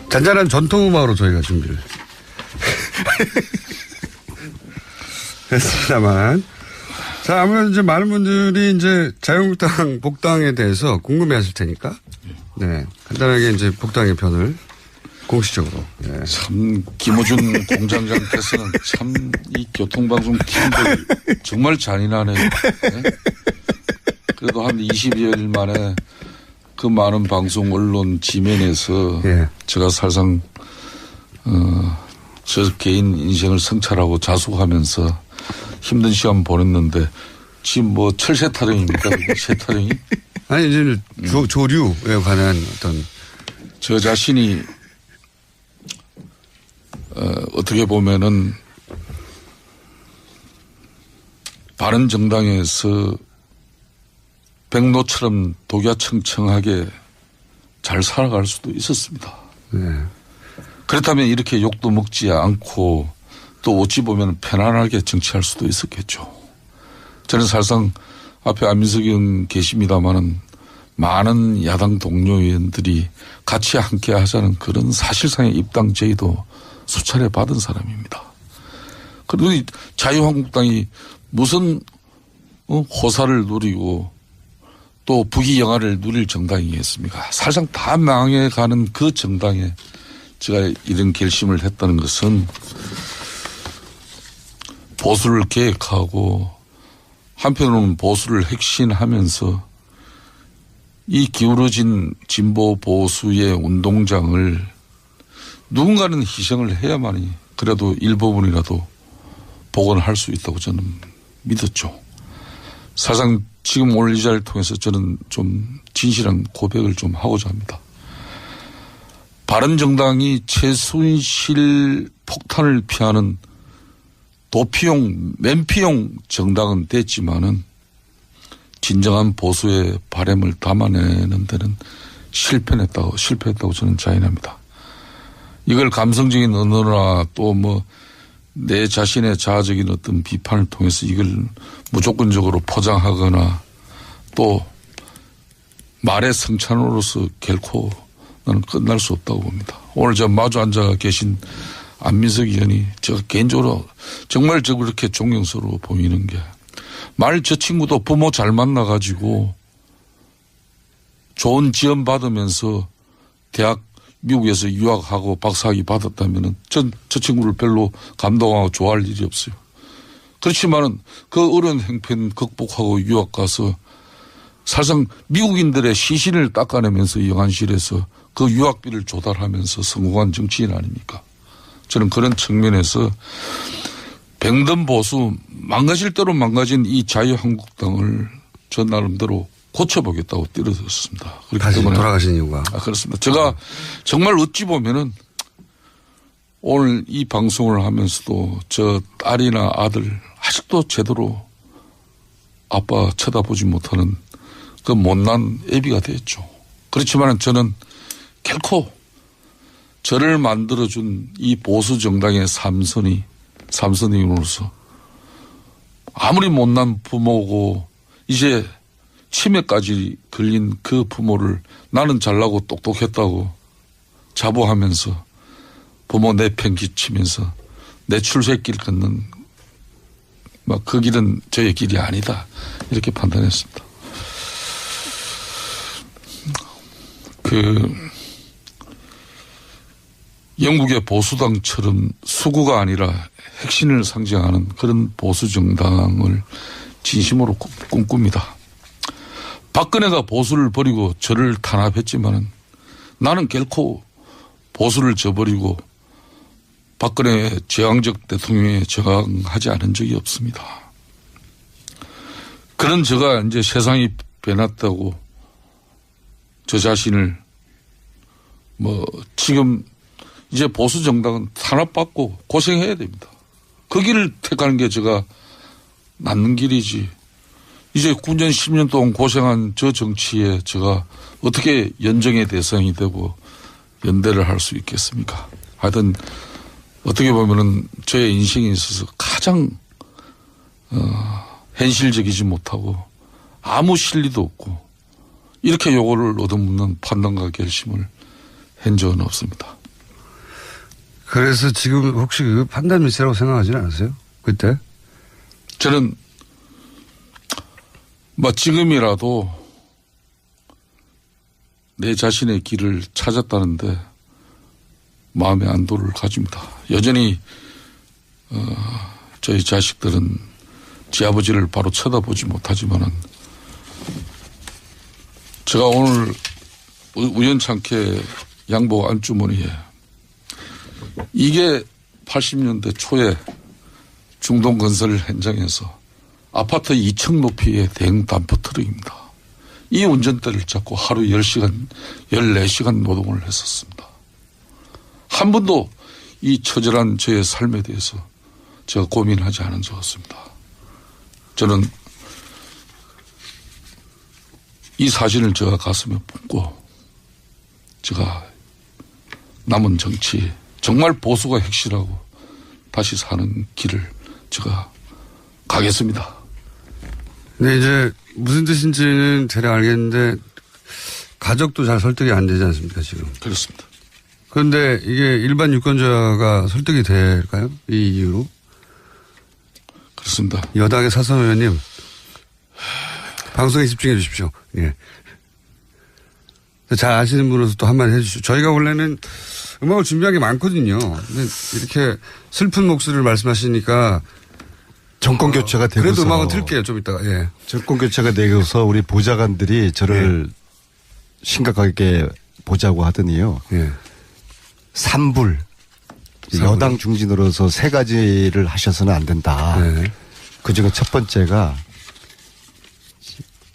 잔잔한 전통음악으로 저희가 준비를 했습니다만. 자, 아무래도 이제 많은 분들이 이제 자유한국당 복당에 대해서 궁금해 하실 테니까. 네. 간단하게 이제 복당의 편을 공식적으로. 네. 참, 김어준 공장장께서는 참 이 교통방송 팀들 정말 잔인하네요. 네? 그래도 한 20여일 만에 그 많은 방송 언론 지면에서 예. 제가 사실상 저 개인 인생을 성찰하고 자숙하면서 힘든 시간 보냈는데 지금 뭐 철새 타령입니까? 새 타령이? 아니 이제 조류에 관한 어떤 저 자신이 어떻게 보면은 바른정당에서 백로처럼 독야청청하게 잘 살아갈 수도 있었습니다. 네. 그렇다면 이렇게 욕도 먹지 않고 또 어찌 보면 편안하게 정치할 수도 있었겠죠. 저는 사실상 앞에 안민석 의원 계십니다마는 많은 야당 동료 의원들이 같이 함께 하자는 그런 사실상의 입당 제의도 수차례 받은 사람입니다. 그리고 자유한국당이 무슨 호사를 누리고 또 부귀영화를 누릴 정당이겠습니까? 사실상 다 망해가는 그 정당에 제가 이런 결심을 했다는 것은 보수를 계획하고 한편으로는 보수를 핵심하면서 이 기울어진 진보 보수의 운동장을 누군가는 희생을 해야만이 그래도 일부분이라도 복원할 수 있다고 저는 믿었죠. 사실상 지금 오늘 이 자리를 통해서 저는 좀 진실한 고백을 좀 하고자 합니다. 바른정당이 최순실 폭탄을 피하는 도피용, 맨피용 정당은 됐지만은 진정한 보수의 바람을 담아내는 데는 실패했다고 저는 자인합니다. 이걸 감성적인 언어나 또 뭐 내 자신의 자아적인 어떤 비판을 통해서 이걸 무조건적으로 포장하거나 또 말의 성찬으로서 결코 나는 끝날 수 없다고 봅니다. 오늘 저 마주 앉아 계신 안민석 의원이 제가 개인적으로 정말 저 그렇게 존경스러워 보이는 게 말 저 친구도 부모 잘 만나가지고 좋은 지원 받으면서 대학 미국에서 유학하고 박사학위 받았다면은 저 친구를 별로 감동하고 좋아할 일이 없어요. 그렇지만은 그 어려운 행편 극복하고 유학 가서 사실상 미국인들의 시신을 닦아내면서 영안실에서 그 유학비를 조달하면서 성공한 정치인 아닙니까? 저는 그런 측면에서 병든 보수 망가질 대로 망가진 이 자유한국당을 저 나름대로 고쳐보겠다고 뛰어들었습니다. 다시 돌아가신 이유가. 그렇습니다. 제가 정말 어찌 보면은 오늘 이 방송을 하면서도 저 딸이나 아들 아직도 제대로 아빠 쳐다보지 못하는 그 못난 애비가 됐죠. 그렇지만 저는 결코 저를 만들어준 이 보수 정당의 삼선인으로서 아무리 못난 부모고 이제 치매까지 걸린 그 부모를 나는 잘나고 똑똑했다고 자부하면서 부모 내팽 끼치면서 내 출세길 걷는 막 그 길은 저의 길이 아니다 이렇게 판단했습니다. 영국의 보수당처럼 수구가 아니라 핵심을 상징하는 그런 보수 정당을 진심으로 꿈꿉니다. 박근혜가 보수를 버리고 저를 탄압했지만은 나는 결코 보수를 저버리고 박근혜의 제왕적 대통령에 저항하지 않은 적이 없습니다. 그런 제가 이제 세상이 변했다고 저 자신을 지금 이제 보수 정당은 탄압받고 고생해야 됩니다. 그 길을 택하는 게 제가 낫는 길이지. 이제 9년 10년 동안 고생한 저 정치에 제가 어떻게 연정의 대상이 되고 연대를 할 수 있겠습니까? 하여튼 어떻게 보면은 저의 인생에 있어서 가장 현실적이지 못하고 아무 실리도 없고 이렇게 요거를 얻어묻는 판단과 결심을 한 적은 없습니다. 그래서 지금 혹시 그 판단 미스라고 생각하지는 않으세요? 그때? 저는 뭐 지금이라도 내 자신의 길을 찾았다는데 마음의 안도를 가집니다. 여전히 저희 자식들은 지 아버지를 바로 쳐다보지 못하지만은 제가 오늘 우연찮게 양복 안주머니에 이게 80년대 초에 중동건설 현장에서 아파트 2층 높이의 대형 단포 트럭입니다. 이 운전대를 잡고 하루 10시간, 14시간 노동을 했었습니다. 한 번도 이 처절한 저의 삶에 대해서 제가 고민하지 않은 적 없습니다. 저는 이 사진을 제가 가슴에 품고 제가 남은 정치 정말 보수가 핵실하고 다시 사는 길을 제가 가겠습니다. 네, 이제 무슨 뜻인지는 대략 알겠는데 가족도 잘 설득이 안 되지 않습니까, 지금? 그렇습니다. 그런데 이게 일반 유권자가 설득이 될까요? 이 이유로? 그렇습니다. 여당의 사선 의원님, 방송에 집중해 주십시오. 예. 잘 아시는 분으로서 또 한마디 해 주시죠. 저희가 원래는 음악을 준비한 게 많거든요. 근데 이렇게 슬픈 목소리를 말씀하시니까 정권 교체가 되고서 그래도 음악은 틀게요, 좀 이따가. 예. 정권 교체가 되고서 우리 보좌관들이 저를 심각하게 보자고 하더니요. 예. 산불. 여당 중진으로서 세 가지를 하셔서는 안 된다. 네. 그중에 첫 번째가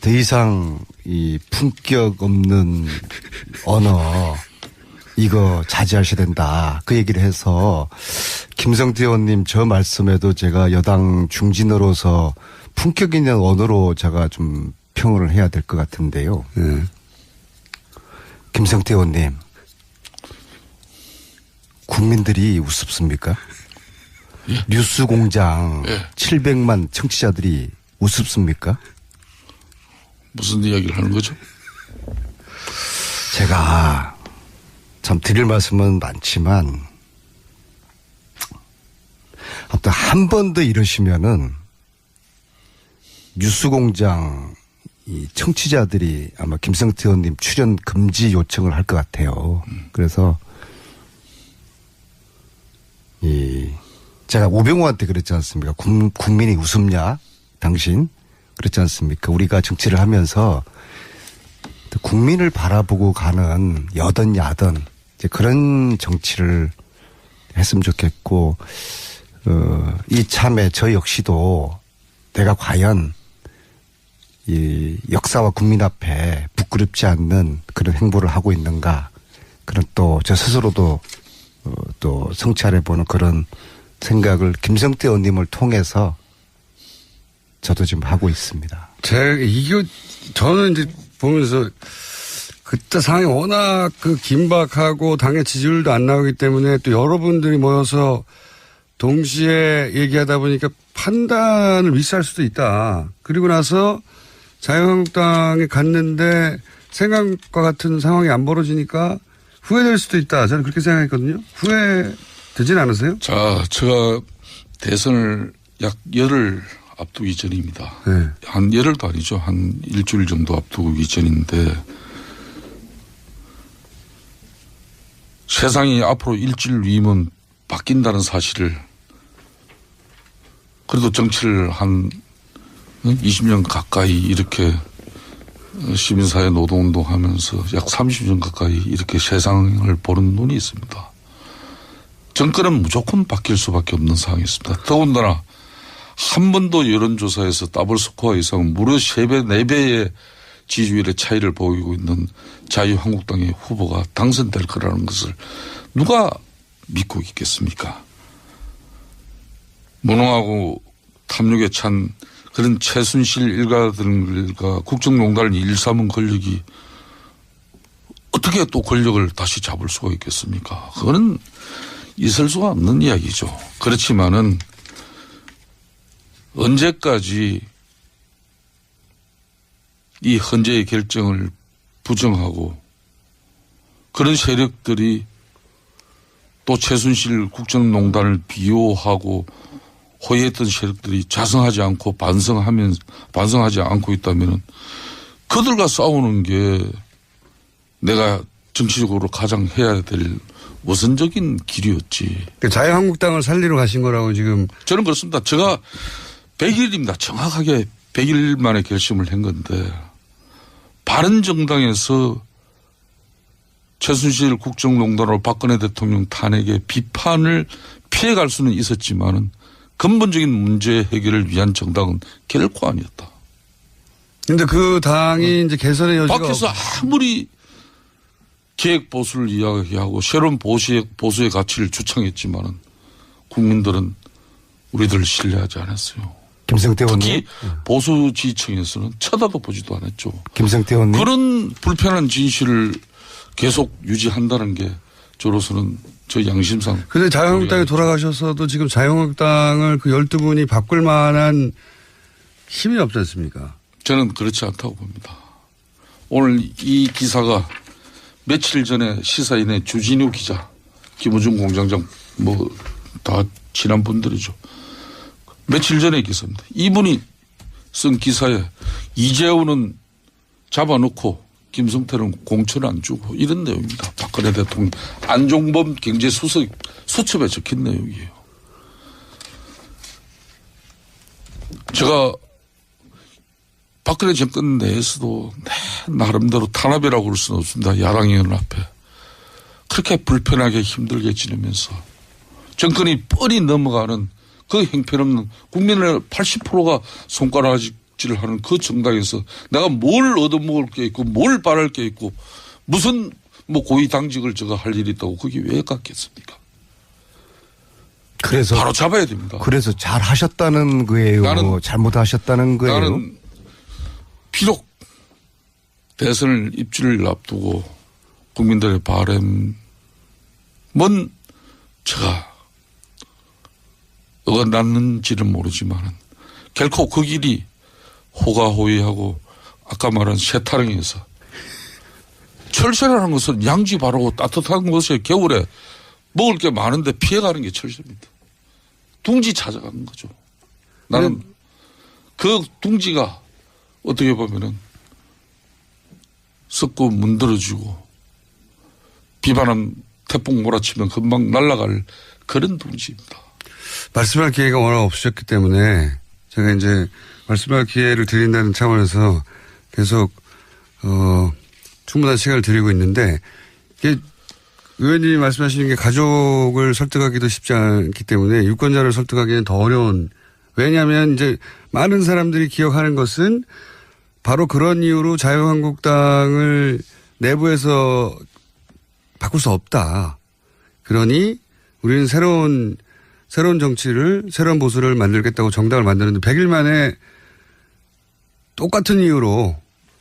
더 이상 이 품격 없는 언어 이거 자제하셔야 된다. 그 얘기를 해서 김성태 의원님 저 말씀에도 제가 여당 중진으로서 품격 있는 언어로 제가 좀 평을 해야 될 것 같은데요. 예. 김성태 의원님. 국민들이 우습습니까? 예. 뉴스공장 예. 700만 청취자들이 우습습니까? 무슨 이야기를 하는 거죠? 제가 참 드릴 말씀은 많지만 아무튼 한 번 더 이러시면은 뉴스공장 이 청취자들이 아마 김성태 의원님 출연 금지 요청을 할 것 같아요. 그래서 제가 오병우한테 그랬지 않습니까? 국민이 웃음냐? 당신? 그렇지 않습니까? 우리가 정치를 하면서 국민을 바라보고 가는 여든 야든 이제 그런 정치를 했으면 좋겠고, 이참에 저 역시도 내가 과연 이 역사와 국민 앞에 부끄럽지 않는 그런 행보를 하고 있는가. 그런 또 저 스스로도 또 성찰해보는 그런 생각을 김성태 의원님을 통해서 저도 지금 하고 있습니다. 저는 이제 보면서 그때 상황이 워낙 그 긴박하고 당의 지지율도 안 나오기 때문에 또 여러분들이 모여서 동시에 얘기하다 보니까 판단을 미스할 수도 있다. 그리고 나서 자유한국당에 갔는데 생각과 같은 상황이 안 벌어지니까 후회될 수도 있다. 저는 그렇게 생각했거든요. 후회되진 않으세요? 자, 제가 대선을 약 열흘 앞두기 전입니다. 네. 한 열흘도 아니죠. 한 일주일 정도 앞두기 전인데 세상이 앞으로 일주일 위면 바뀐다는 사실을 그래도 정치를 한 20년 가까이 이렇게 시민사회 노동운동 하면서 약 30년 가까이 이렇게 세상을 보는 눈이 있습니다. 정권은 무조건 바뀔 수밖에 없는 상황이 있습니다. 더군다나 한 번도 여론조사에서 더블 스코어 이상 무려 3배, 4배의 지지율의 차이를 보이고 있는 자유한국당의 후보가 당선될 거라는 것을 누가 믿고 있겠습니까? 무능하고 탐욕에 찬 그런 최순실 일가들과 국정농단을 일삼은 권력이 어떻게 또 권력을 다시 잡을 수가 있겠습니까? 그거는 있을 수가 없는 이야기죠. 그렇지만은 언제까지 이 헌재의 결정을 부정하고 그런 세력들이 또 최순실 국정농단을 비호하고 호의했던 세력들이 자성하지 않고 반성하지 않고 있다면은 그들과 싸우는 게 내가 정치적으로 가장 해야 될 우선적인 길이었지. 자유한국당을 살리러 가신 거라고 지금. 저는 그렇습니다. 제가 100일입니다. 정확하게 100일 만에 결심을 한 건데 바른정당에서 최순실 국정농단으로 박근혜 대통령 탄핵의 비판을 피해갈 수는 있었지만은 근본적인 문제 해결을 위한 정당은 결코 아니었다. 근데 그 당이 이제 개선의 여지가. 밖에서 아무리 계획 보수를 이야기하고 새로운 보수의 가치를 주창했지만은 국민들은 우리들을 신뢰하지 않았어요. 김성태 의원님. 특히 보수 지지층에서는 쳐다도 보지도 않았죠. 김성태 의원님. 그런 불편한 진실을 계속 유지한다는 게 저로서는 저 양심상. 근데 자유한국당에 돌아가셔서도 지금 자유한국당을 그 12분이 바꿀 만한 힘이 없지 않습니까? 저는 그렇지 않다고 봅니다. 오늘 이 기사가 며칠 전에 시사인의 주진우 기자, 김우중 공장장 뭐 다 친한 분들이죠. 며칠 전에 기사입니다. 이분이 쓴 기사에 이재호는 잡아놓고 김성태는 공천 안 주고 이런 내용입니다. 박근혜 대통령 안종범 경제수석 수첩에 적힌 내용이에요. 제가 박근혜 정권 내에서도 나름대로 탄압이라고 할 수는 없습니다. 야당의원 앞에. 그렇게 불편하게 힘들게 지내면서 정권이 뻔히 넘어가는 그 형편없는 국민의 80%가 손가락질을 하는 그 정당에서 내가 뭘 얻어먹을 게 있고 뭘 바랄 게 있고 무슨 뭐 고위 당직을 제가 할 일이 있다고 그게 왜 갔겠습니까? 그래서 바로 잡아야 됩니다. 그래서 잘 하셨다는 거예요. 나는 잘못하셨다는 거예요. 나는 비록 대선을 입주를 앞두고 국민들의 바람은 제가 어긋났는지는 모르지만 결코 그 길이 호가호위하고 아까 말한 세타령에서 철새라는 것은 양지 바르고 따뜻한 곳에 겨울에 먹을 게 많은데 피해가는 게 철새입니다. 둥지 찾아가는 거죠. 나는 그 둥지가 어떻게 보면은 썩고 문드러지고 비바람 태풍 몰아치면 금방 날아갈 그런 둥지입니다. 말씀할 기회가 워낙 없으셨기 때문에 제가 이제 말씀할 기회를 드린다는 차원에서 계속 충분한 시간을 드리고 있는데 이게 의원님이 말씀하시는 게 가족을 설득하기도 쉽지 않기 때문에 유권자를 설득하기는 더 어려운. 왜냐하면 이제 많은 사람들이 기억하는 것은 바로 그런 이유로 자유한국당을 내부에서 바꿀 수 없다. 그러니 우리는 새로운 정치를, 새로운 보수를 만들겠다고 정당을 만드는데 100일 만에 똑같은 이유로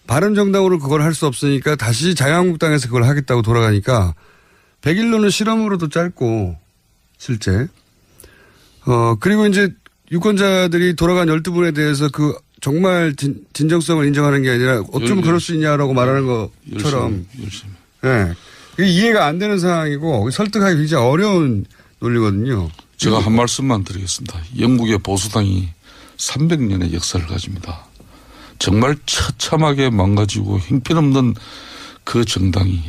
바른정당으로 그걸 할 수 없으니까 다시 자유한국당에서 그걸 하겠다고 돌아가니까 100일로는 실험으로도 짧고 실제. 그리고 이제 유권자들이 돌아간 12분에 대해서 그 정말 진정성을 인정하는 게 아니라 어쩌면 그럴 수 있냐라고 말하는 것처럼. 열심히. 네. 이해가 안 되는 상황이고 설득하기 굉장히 어려운 논리거든요. 제가 한 말씀만 드리겠습니다. 영국의 보수당이 300년의 역사를 가집니다. 정말 처참하게 망가지고 형편없는 그 정당이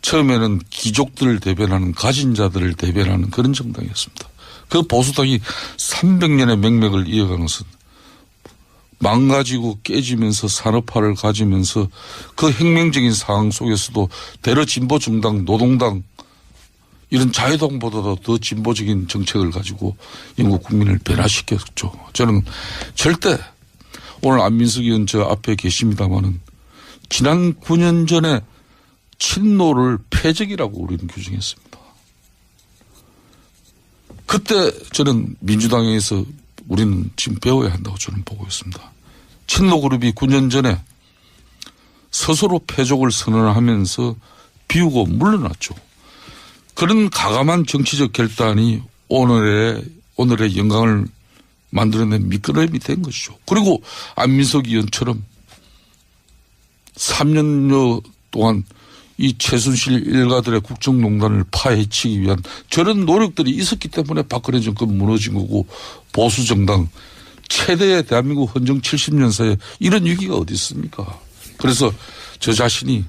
처음에는 귀족들을 대변하는 가진 자들을 대변하는 그런 정당이었습니다. 그 보수당이 300년의 맥맥을 이어가는 것은 망가지고 깨지면서 산업화를 가지면서 그 혁명적인 상황 속에서도 대러 진보 정당, 노동당 이런 자유당보다도 더 진보적인 정책을 가지고 영국 국민을 변화시켰죠. 저는 절대 오늘 안민석 의원 저 앞에 계십니다마는 지난 9년 전에 친노를 패적이라고 우리는 규정했습니다. 그때 저는 민주당에서 우리는 지금 배워야 한다고 저는 보고 있습니다. 친노 그룹이 9년 전에 스스로 패족을 선언하면서 비우고 물러났죠. 그런 가감한 정치적 결단이 오늘의 영광을 만들어낸 미끄럼이 된 것이죠. 그리고 안민석 의원처럼 3년여 동안 이 최순실 일가들의 국정농단을 파헤치기 위한 저런 노력들이 있었기 때문에 박근혜 정권 무너진 거고 보수정당 최대의 대한민국 헌정 70년사에 이런 위기가 어디 있습니까? 그래서 저 자신이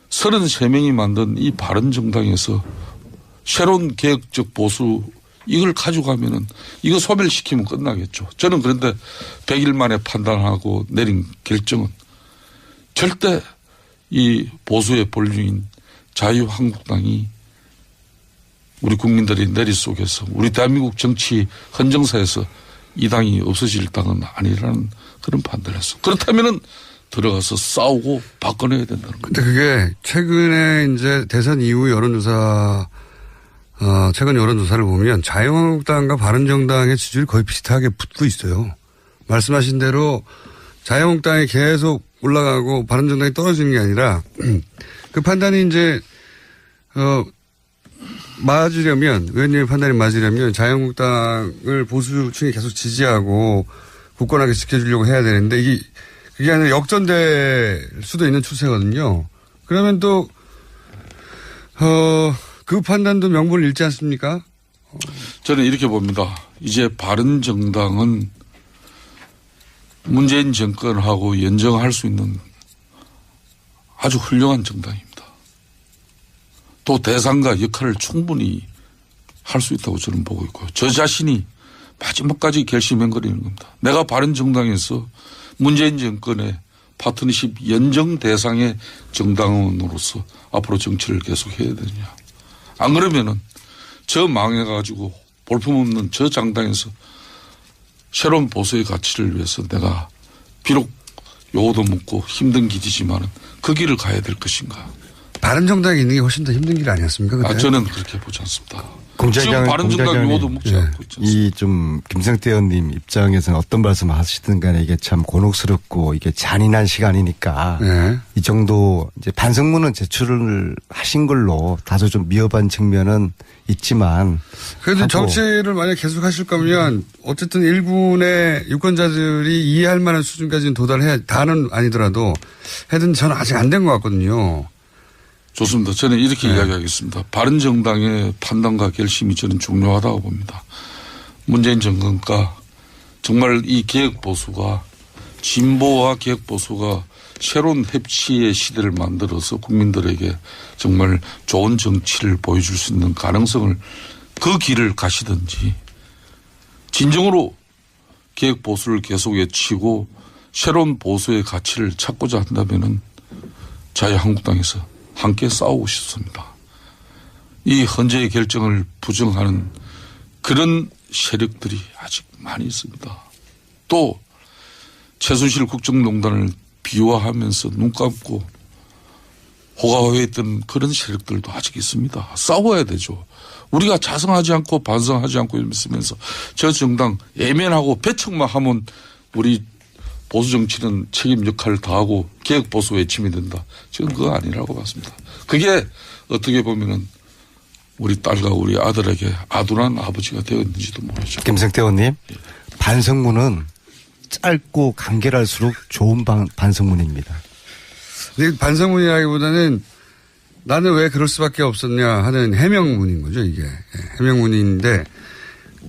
33명이 만든 이 바른정당에서 새로운 개혁적 보수 이걸 가져가면은 이거 소멸시키면 끝나겠죠. 저는 그런데 100일 만에 판단하고 내린 결정은 절대 이 보수의 본류인 자유한국당이 우리 국민들의 내리 속에서 우리 대한민국 정치 헌정사에서 이 당이 없어질 당은 아니라는 그런 판단을 했어. 그렇다면은 들어가서 싸우고 바꿔내야 된다는 거예요. 근데 그게 최근에 이제 대선 이후 여론조사, 최근 여론조사를 보면 자유한국당과 바른정당의 지지율이 거의 비슷하게 붙고 있어요. 말씀하신 대로 자유한국당이 계속 올라가고 바른정당이 떨어지는 게 아니라 그 판단이 이제, 맞으려면, 의원님의 판단이 맞으려면 자유한국당을 보수층이 계속 지지하고 굳건하게 지켜주려고 해야 되는데 그게 아니라 역전될 수도 있는 추세거든요. 그러면 또, 그 판단도 명분을 잃지 않습니까? 저는 이렇게 봅니다. 이제 바른정당은 문재인 정권하고 연정할 수 있는 아주 훌륭한 정당입니다. 또 대상과 역할을 충분히 할 수 있다고 저는 보고 있고요. 저 자신이 마지막까지 결심행거리는 겁니다. 내가 바른정당에서 문재인 정권의 파트너십 연정 대상의 정당원으로서 앞으로 정치를 계속해야 되느냐. 안 그러면은 저 망해가지고 볼품없는 저 정당에서 새로운 보수의 가치를 위해서 내가 비록 요거도 묻고 힘든 길이지만은 그 길을 가야 될 것인가. 바른정당에 있는 게 훨씬 더 힘든 길 아니었습니까? 그때? 저는 그렇게 보지 않습니다. 공장장, 지금 바른정당 요거도 묻지 않고 있지 않습니까? 이 좀 김성태 의원님 입장에서는 어떤 말씀을 하시든 간에 이게 참 곤혹스럽고 이게 잔인한 시간이니까 네. 이 정도 이제 반성문은 제출을 하신 걸로 다소 좀 미흡한 측면은 있지만 그래도 정치를 만약 계속 하실 거면 어쨌든 일군의 유권자들이 이해할 만한 수준까지는 도달해야, 다는 아니더라도 해든 저는 아직 안 된 것 같거든요. 좋습니다. 저는 이렇게 이야기하겠습니다. 바른정당의 판단과 결심이 저는 중요하다고 봅니다. 문재인 정권과 정말 이 개혁보수가 진보와 개혁보수가 새로운 협치의 시대를 만들어서 국민들에게 정말 좋은 정치를 보여줄 수 있는 가능성을 그 길을 가시든지 진정으로 개혁보수를 계속 외치고 새로운 보수의 가치를 찾고자 한다면은 자유한국당에서 함께 싸우고 싶습니다. 이 헌재의 결정을 부정하는 그런 세력들이 아직 많이 있습니다. 또 최순실 국정농단을 비화하면서 눈 감고 호가호해했던 그런 세력들도 아직 있습니다. 싸워야 되죠. 우리가 자성하지 않고 반성하지 않고 있으면서 저 정당 애면하고 배척만 하면 우리 보수 정치는 책임 역할을 다하고 개혁 보수 외침이 된다. 저는 그거 아니라고 봤습니다. 그게 어떻게 보면은 우리 딸과 우리 아들에게 아둔한 아버지가 되었는지도 모르죠. 김성태 의원님 반성문은 짧고 간결할수록 좋은 반성문입니다. 근데 반성문이라기보다는 나는 왜 그럴 수밖에 없었냐 하는 해명문인 거죠, 이게. 해명문인데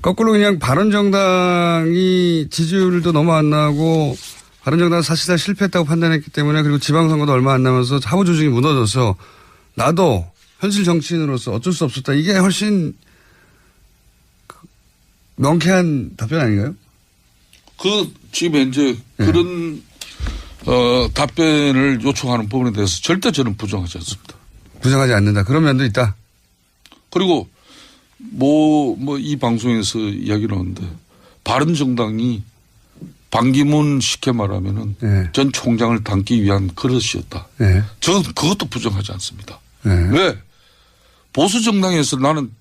거꾸로 그냥 바른정당이 지지율도 너무 안 나고 바른정당은 사실상 실패했다고 판단했기 때문에 그리고 지방선거도 얼마 안 남아서 하부 조직이 무너져서 나도 현실 정치인으로서 어쩔 수 없었다. 이게 훨씬 명쾌한 답변 아닌가요? 지금 현재 그런 답변을 요청하는 부분에 대해서 절대 저는 부정하지 않습니다. 부정하지 않는다. 그런 면도 있다. 그리고 이 방송에서 이야기를 하는데 바른정당이 반기문 쉽게 말하면은 전 총장을 담기 위한 그릇이었다. 저는 그것도 부정하지 않습니다. 왜? 보수정당에서 나는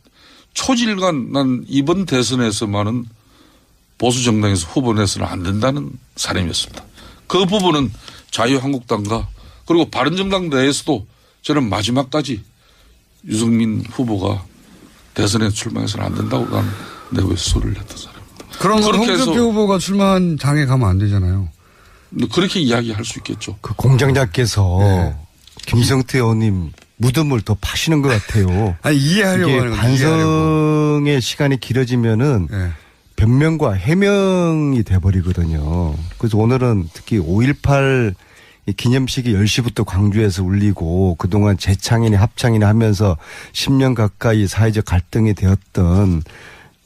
초질간 난 이번 대선에서만은 보수정당에서 후보 내서는 안 된다는 사람이었습니다. 그 부분은 자유한국당과 그리고 바른정당 내에서도 저는 마지막까지 유승민 후보가 대선에 출마해서는 안 된다고 나는 내부에서 소리를 냈던 사람입니다. 그럼 홍준표 후보가 출마한 당에 가면 안 되잖아요. 그렇게 이야기할 수 있겠죠. 그 공장장께서 네. 김성태 의원님 무덤을 더 파시는 것 같아요. 아니, 이해하려고 이게 하는 거죠. 반성의 시간이 길어지면은 네. 변명과 해명이 돼버리거든요. 그래서 오늘은 특히 5.18 기념식이 10시부터 광주에서 울리고 그동안 재창이니 합창이니 하면서 10년 가까이 사회적 갈등이 되었던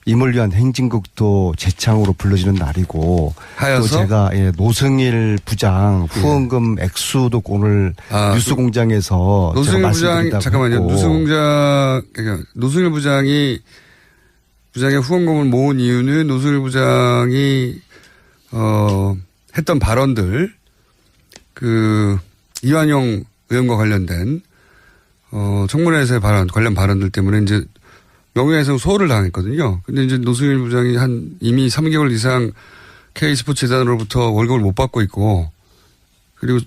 임을 위한 행진곡도 재창으로 불러지는 날이고 하여서? 또 제가 노승일 부장 후원금 액수도 오늘 뉴스공장에서 노승일 제가 부장 말씀드린다고 잠깐만요. 했고. 그러니까 노승일 부장의 후원금을 모은 이유는 노승일 부장이 했던 발언들 이완용 의원과 관련된 청문회에서의 관련 발언들 때문에 이제 명예훼손 소홀을 당했거든요. 근데 이제 노승일 부장이 이미 3개월 이상 K스포츠 재단으로부터 월급을 못 받고 있고 그리고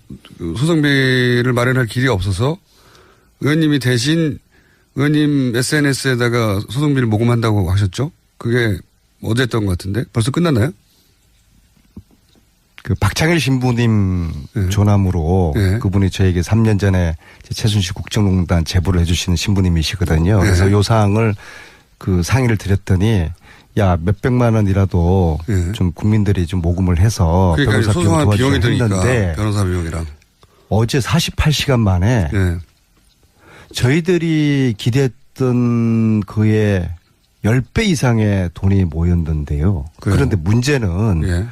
소송비를 마련할 길이 없어서 의원님이 대신 의원님 SNS에다가 소송비를 모금한다고 하셨죠? 그게 어제 했던 것 같은데 벌써 끝났나요? 그 박창일 신부님 조남으로 그분이 저에게 3년 전에 최순실 국정농단 제보를 해주시는 신부님이시거든요. 그래서 요 사항을 상의를 드렸더니 야 몇백만 원이라도 좀 국민들이 좀 모금을 해서 그러니까 변호사 비용 비용이 도와주셨는데 변호사 비용이랑 어제 48시간 만에 저희들이 기대했던 그의 10배 이상의 돈이 모였는데요. 그런데 문제는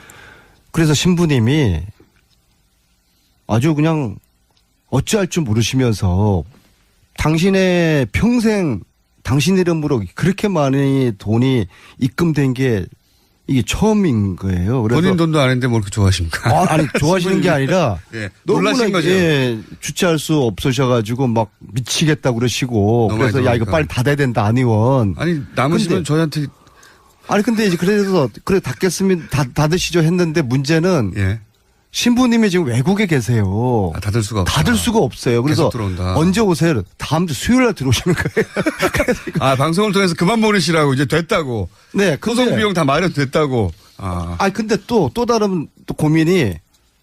그래서 신부님이 아주 그냥 어찌할 줄 모르시면서 당신의 평생 당신 이름으로 그렇게 많이 돈이 입금된 게 이게 처음인 거예요. 그래서 본인 돈도 아닌데 뭘 그렇게 좋아하십니까? 아니 좋아하시는 게 아니라 놀라신 거죠. 주체할 수 없으셔가지고 막 미치겠다 그러시고 그래서 야 이거 그러니까. 빨리 닫아야 된다 안 의원. 아니 남으시면 저희한테 아니 근데 이제 그래서 그래 닫겠으면 닫으시죠 했는데 문제는 신부님이 지금 외국에 계세요. 닫을 수가 없다. 닫을 수가 없어요. 그래서 언제 오세요? 다음 주 수요일 날 들어오시는 거예요. 방송을 통해서 그만 보내시라고 이제 됐다고. 네. 소송 비용 다 마련됐다고. 근데 또 다른 또 고민이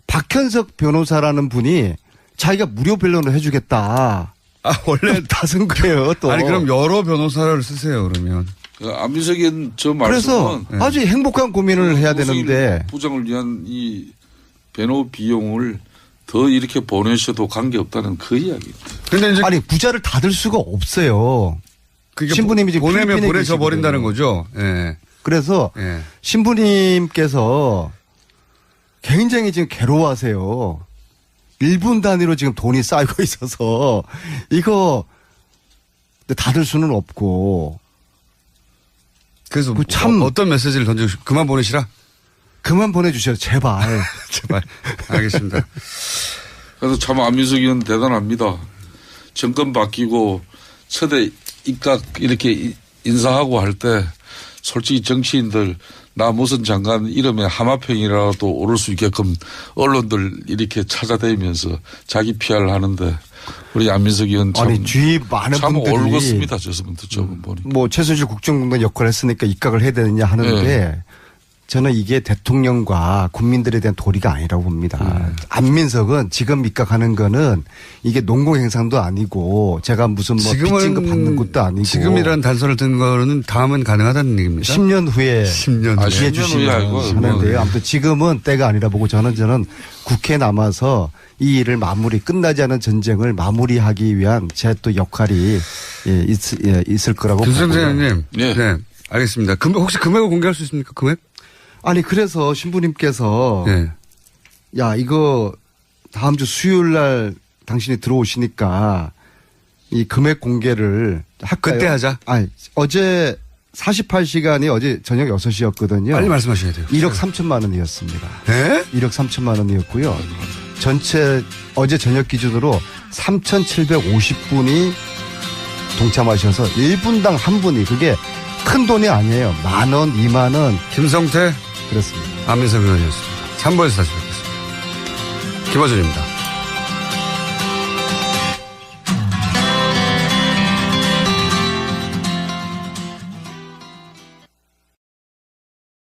박현석 변호사라는 분이 자기가 무료 변론을 해주겠다. 원래 다 쓴 거예요. 또. 아니 그럼 여러 변호사를 쓰세요 그러면. 안민석 의원 저 그래서 말씀은 아주 행복한 고민을 해야 되는데 부장을 위한 이 변호 비용을 더 이렇게 보내셔도 관계없다는 그 이야기입니다. 근데 이제 아니 부자를 닫을 수가 없어요. 신부님이 지금 보내면 보내져 버린다는 거죠. 그래서 신부님께서 굉장히 지금 괴로워하세요. 1분 단위로 지금 돈이 쌓이고 있어서 이거 닫을 수는 없고. 그래서 참 어떤 메시지를 던지고 그만 보내시라? 그만 보내주세요. 제발. 제발. 알겠습니다. 그래서 참 안민석 의원 대단합니다. 정권 바뀌고 서대 입각 이렇게 인사하고 할 때 솔직히 정치인들 나 무슨 장관 이름에 하마평이라도 오를 수 있게끔 언론들 이렇게 찾아다니면서 자기 PR을 하는데 우리 안민석 의원 참, 주위 많은 참 분들이 올곧습니다. 저분 보니. 뭐 최순실 국정농단 역할을 했으니까 입각을 해야 되느냐 하는데 저는 이게 대통령과 국민들에 대한 도리가 아니라고 봅니다. 안민석은 지금 입각하는 거는 이게 농공행상도 아니고 제가 무슨 뭐 빚진거 받는 것도 아니고. 지금이라는 단서를 든 거는 다음은 가능하다는 얘기입니다. 10년 후에 10년 후에 주시면 하는데요. 아무튼 지금은 때가 아니라 보고 저는 국회에 남아서 이 일을 끝나지 않은 전쟁을 마무리하기 위한 제 또 역할이 있을 거라고 봅니다. 김성태 의원님. 네. 알겠습니다. 혹시 금액을 공개할 수 있습니까? 금액? 아니 그래서 신부님께서 야 이거 다음 주 수요일 날 당신이 들어오시니까 이 금액 공개를 할까요? 그때 하자. 아니 어제 48시간이 어제 저녁 6시였거든요. 빨리 말씀하셔야 돼요. 1억 3천만 원이었습니다. 네? 1억 3천만 원이었고요. 전체 어제 저녁 기준으로 3,750분이 동참하셔서 1분당 한 분이 그게 큰 돈이 아니에요. 10,000원, 20,000원. 김성태. 그렇습니다. 안민석 의원이었습니다. 3부에서 다시 뵙겠습니다. 김어준입니다.